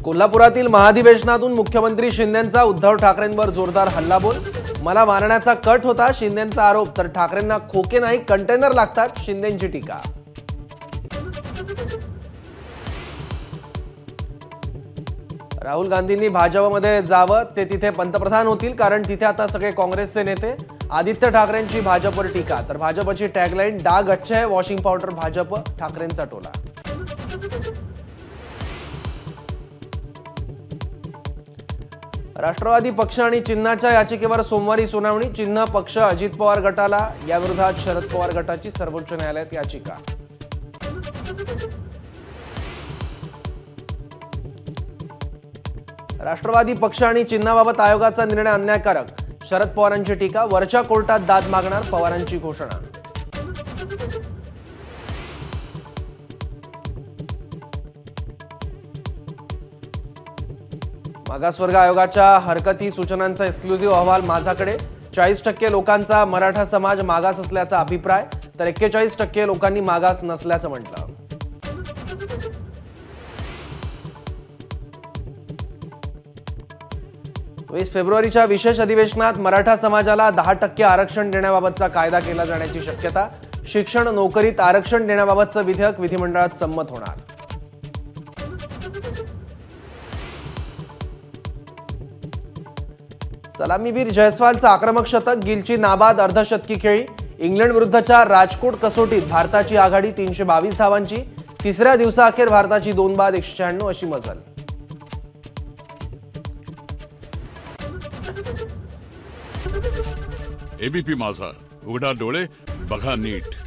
कोल्हापुरातील महाधिवेशनातून मुख्यमंत्री शिंदेंचा उद्धव ठाकरेंवर जोरदार हल्लाबोल। मला मारण्याचा कट होता शिंदेंचा आरोप, तर ठाकरेंना खोके नाही कंटेनर लागतात, शिंदेंची टीका। राहुल गांधींनी भाजपमध्ये जावं, ते तिथे पंतप्रधान होतील, कारण तिथे आता सगळे काँग्रेसचे नेते। आदित्य ठाकरेंची भाजपवर टीका, तर भाजपची टॅगलाईन डाग अच्छे है वॉशिंग पावडर भाजप, ठाकरेंचा टोला। राष्ट्रवादी पक्ष आणि चिन्हाच्या याचिकेवर सोमवारी सुनावणी। चिन्ह पक्ष अजित पवार गटाला, याविरोधात शरद पवार गटाची सर्वोच्च न्यायालयात याचिका। राष्ट्रवादी पक्ष आणि चिन्हाबाबत आयोगाचा निर्णय अन्यायकारक, शरद पवारांची टीका। वरच्या कोर्टात दाद मागणार, पवारांची घोषणा। मागासवर्ग आयोगाच्या हरकती सूचनांचा एक्सक्लुझिव्ह अहवाल माझ्याकडे। 40% लोकांचा मराठा समाज मागास असल्याचा अभिप्राय, तर 41% लोकांनी मागास नसल्याचं म्हटलं। 20 फेब्रुवारीच्या विशेष अधिवेशनात मराठा समाजाला 10% आरक्षण देण्याबाबतचा कायदा केला जाण्याची शक्यता। शिक्षण नोकरीत आरक्षण देण्याबाबतचं विधेयक विधिमंडळात संमत होणार। सलामीवीर जयस्वालचं आक्रमक शतक, गिलची नाबाद अर्धशतकी खेळी। इंग्लंड विरुद्धच्या राजकोट कसोटीत भारताची आघाडी 322 धावांची। तिसऱ्या दिवसाअखेर भारताची 2 बाद 196 अशी मजल। एबीपी माझा, उघडा डोळे बघा नीट।